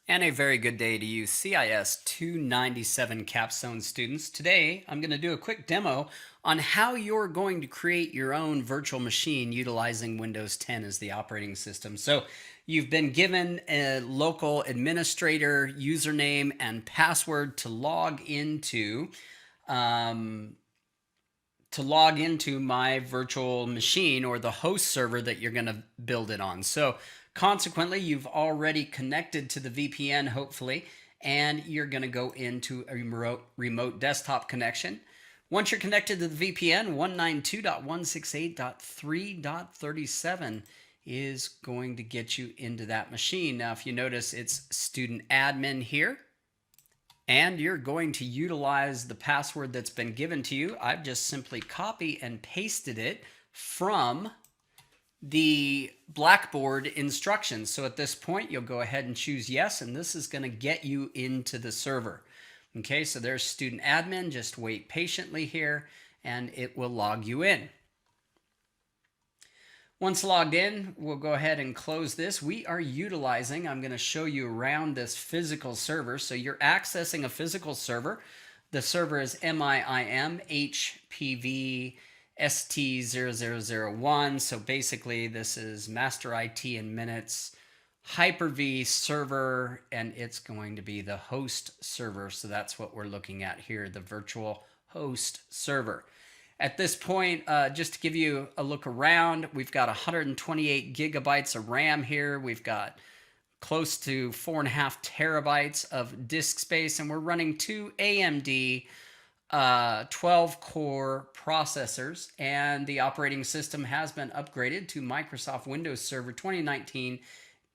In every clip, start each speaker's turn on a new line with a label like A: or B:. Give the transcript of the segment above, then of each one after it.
A: And a very good day to you CIS 297 Capstone students. Today, I'm going to do a quick demo on how you're going to create your own virtual machine utilizing Windows 10 as the operating system. So you've been given a local administrator username and password to log into my virtual machine or the host server that you're going to build it on. So consequently, you've already connected to the VPN, hopefully, and you're going to go into a remote desktop connection. Once you're connected to the VPN, 192.168.3.37 is going to get you into that machine. Now, if you notice, it's student admin here. And you're going to utilize the password that's been given to you. I've just simply copied and pasted it from the Blackboard instructions. So at this point, you'll go ahead and choose yes, and this is going to get you into the server. Okay, so there's student admin. Just wait patiently here, and it will log you in. Once logged in, we'll go ahead and close this. We are utilizing, I'm going to show you around this physical server. So you're accessing a physical server. The server is MIMHPV-ST0001. So basically this is master IT in minutes, Hyper-V server, and it's going to be the host server. So that's what we're looking at here, the virtual host server. At this point, just to give you a look around, we've got 128 gigabytes of RAM here. We've got close to 4.5 terabytes of disk space, and we're running two AMD 12-core processors, and the operating system has been upgraded to Microsoft Windows Server 2019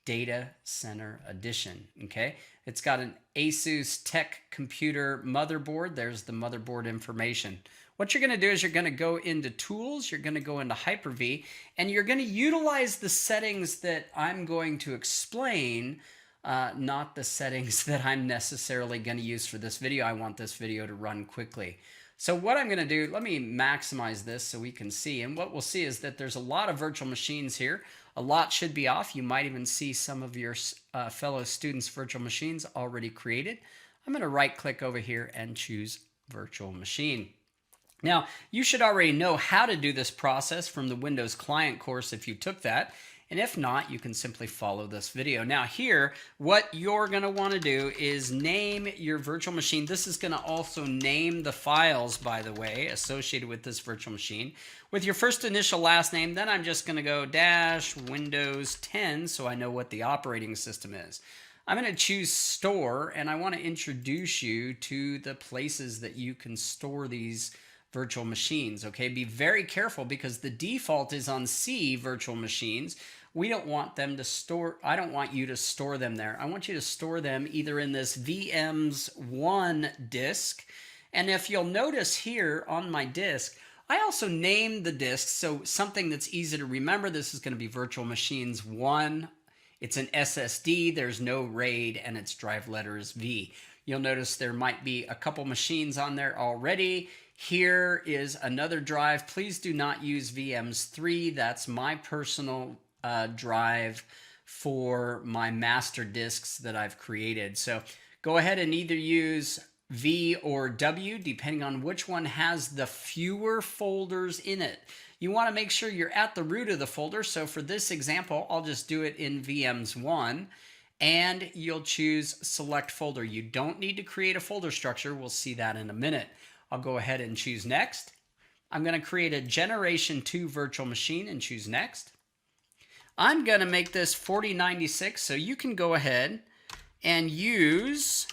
A: Data Center Edition. Okay, it's got an Asus Tech Computer motherboard. There's the motherboard information. What you're going to do is you're going to go into Tools, you're going to go into Hyper-V, and you're going to utilize the settings that I'm going to explain, not the settings that I'm necessarily going to use for this video. I want this video to run quickly. So what I'm going to do, let me maximize this so we can see. And what we'll see is that there's a lot of virtual machines here. A lot should be off. You might even see some of your fellow students' virtual machines already created. I'm going to right click over here and choose Virtual Machine. Now, you should already know how to do this process from the Windows Client course if you took that. And if not, you can simply follow this video. Now here, what you're going to want to do is name your virtual machine. This is going to also name the files, by the way, associated with this virtual machine. With your first initial last name, then I'm just going to go -Windows 10 so I know what the operating system is. I'm going to choose Store, and I want to introduce you to the places that you can store these virtual machines. Okay, be very careful because the default is on C virtual machines. We don't want them to store, I don't want you to store them there. I want you to store them either in this VMs1 disk. And if you'll notice here on my disk, I also named the disk, so something that's easy to remember. This is going to be Virtual Machines 1. It's an SSD, there's no RAID, and its drive letter is V. You'll notice there might be a couple machines on there already. Here is another drive. Please do not use VMs3. That's my personal drive for my master disks that I've created. So go ahead and either use V or W, depending on which one has the fewer folders in it. You want to make sure you're at the root of the folder. So for this example, I'll just do it in VMs1. And you'll choose Select Folder. You don't need to create a folder structure. We'll see that in a minute. I'll go ahead and choose Next. I'm going to create a Generation 2 virtual machine and choose Next. I'm going to make this 4096, so you can go ahead and use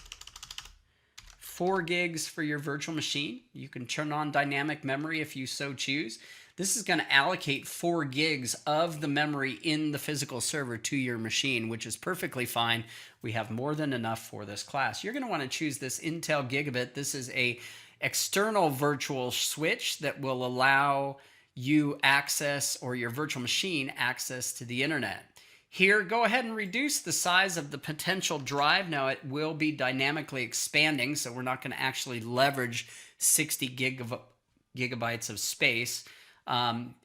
A: 4 gigs for your virtual machine. You can turn on dynamic memory if you so choose. This is going to allocate 4 gigs of the memory in the physical server to your machine, which is perfectly fine. We have more than enough for this class. You're going to want to choose this Intel Gigabit. This is a external virtual switch that will allow you access, or your virtual machine access to the internet. Here, go ahead and reduce the size of the potential drive. Now it will be dynamically expanding, so we're not going to actually leverage 60 gigabytes of space.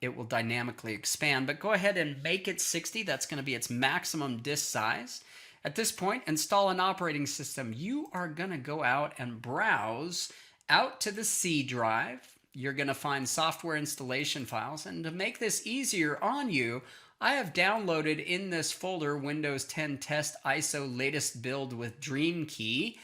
A: It will dynamically expand, but go ahead and make it 60. That's going to be its maximum disk size. At this point, install an operating system. You are going to go out and browse out to the C drive. You're going to find software installation files. And to make this easier on you, I have downloaded in this folder Windows 10 Test ISO latest build with Dream Key.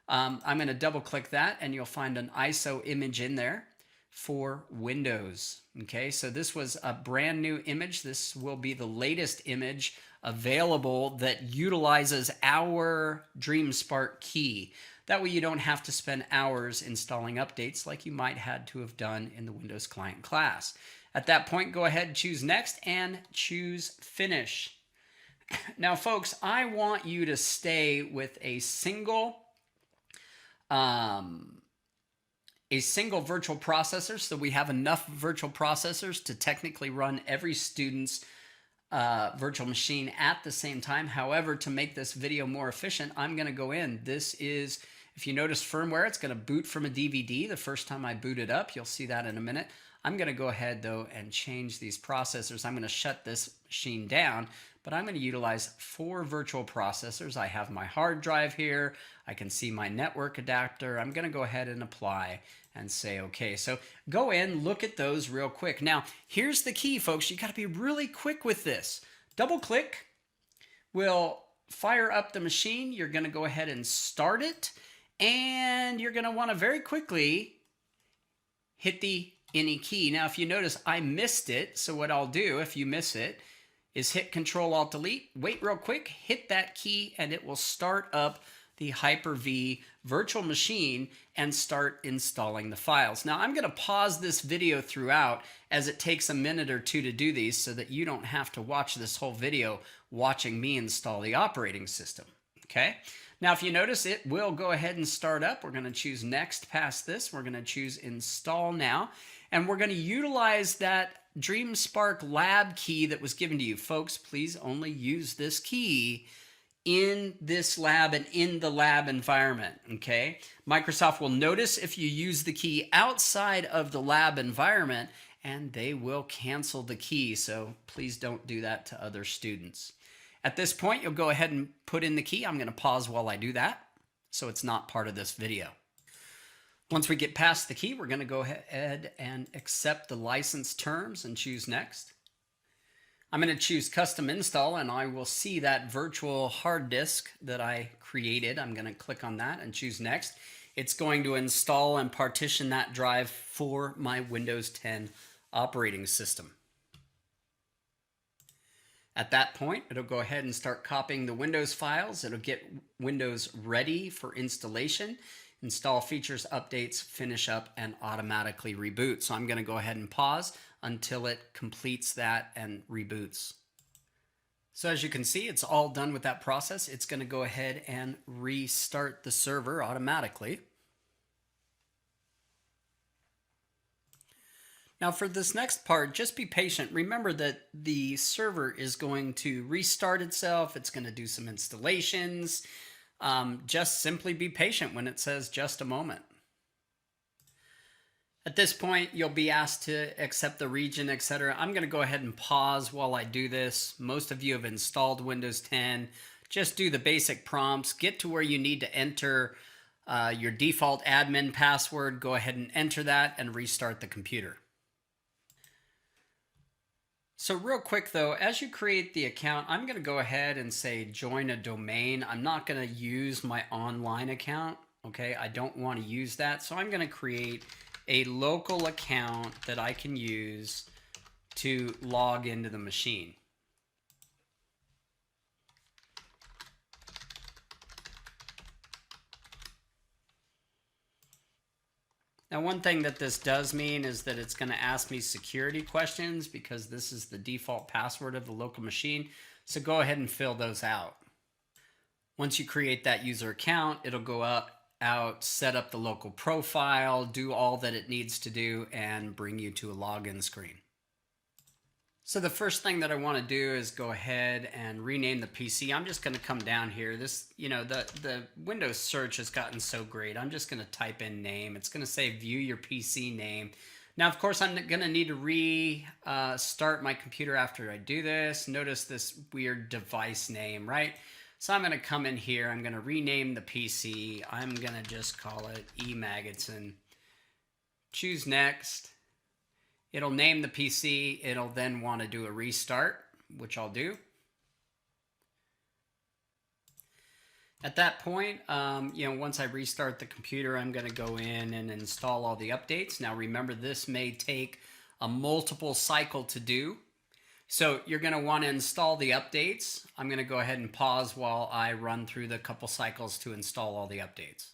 A: I'm going to double click that and you'll find an ISO image in there for Windows. Okay, so this was a brand new image. This will be the latest image available that utilizes our DreamSpark key. That way you don't have to spend hours installing updates like you might had to have done in the Windows Client class. At that point, go ahead and choose Next and choose Finish. Now, folks, I want you to stay with a single virtual processor, so we have enough virtual processors to technically run every student's virtual machine at the same time. However, to make this video more efficient, I'm going to go in. This is, if you notice firmware, it's going to boot from a DVD the first time I boot it up. You'll see that in a minute. I'm going to go ahead, though, and change these processors. I'm going to shut this machine down, but I'm going to utilize 4 virtual processors. I have my hard drive here. I can see my network adapter. I'm going to go ahead and apply and say okay. So go in, look at those real quick. Now, here's the key, folks. You got to be really quick with this. Double click will fire up the machine. You're going to go ahead and start it, and you're going to want to very quickly hit the any key. Now, if you notice, I missed it. So what I'll do if you miss it is hit Control-Alt-Delete, wait real quick, hit that key, and it will start up the Hyper-V virtual machine and start installing the files. Now, I'm going to pause this video throughout as it takes a minute or two to do these so that you don't have to watch this whole video watching me install the operating system. Okay? Now, if you notice, it will go ahead and start up. We're going to choose Next past this. We're going to choose Install Now. And we're going to utilize that DreamSpark lab key that was given to you. Folks, please only use this key in this lab and in the lab environment, okay? Microsoft will notice if you use the key outside of the lab environment, and they will cancel the key, so please don't do that to other students. At this point, you'll go ahead and put in the key. I'm going to pause while I do that, so it's not part of this video. Once we get past the key, we're going to go ahead and accept the license terms and choose Next. I'm going to choose Custom Install, and I will see that virtual hard disk that I created. I'm going to click on that and choose Next. It's going to install and partition that drive for my Windows 10 operating system. At that point, it'll go ahead and start copying the Windows files. It'll get Windows ready for installation. Install features, updates, finish up, and automatically reboot. So I'm going to go ahead and pause until it completes that and reboots. So as you can see, it's all done with that process. It's going to go ahead and restart the server automatically. Now for this next part, just be patient. Remember that the server is going to restart itself. It's going to do some installations. Just simply be patient when it says just a moment. At this point, you'll be asked to accept the region, etc. I'm going to go ahead and pause while I do this. Most of you have installed Windows 10. Just do the basic prompts. Get to where you need to enter your default admin password. Go ahead and enter that and restart the computer. So real quick though, as you create the account, I'm going to go ahead and say join a domain. I'm not going to use my online account. Okay, I don't want to use that. So I'm going to create a local account that I can use to log into the machine. Now, one thing that this does mean is that it's going to ask me security questions because this is the default password of the local machine. So go ahead and fill those out. Once you create that user account, it'll go out, set up the local profile, do all that it needs to do, and bring you to a login screen. So the first thing that I want to do is go ahead and rename the PC. I'm just going to come down here. This, the Windows search has gotten so great. I'm just going to type in name. It's going to say view your PC name. Now, of course, I'm going to need to restart my computer after I do this. Notice this weird device name, right? So I'm going to come in here. I'm going to rename the PC. I'm going to just call it eMagazine. Choose next. It'll name the PC. It'll then want to do a restart, which I'll do. At that point, once I restart the computer, I'm going to go in and install all the updates. Now remember, this may take a multiple cycle to do. So you're going to want to install the updates. I'm going to go ahead and pause while I run through the couple cycles to install all the updates.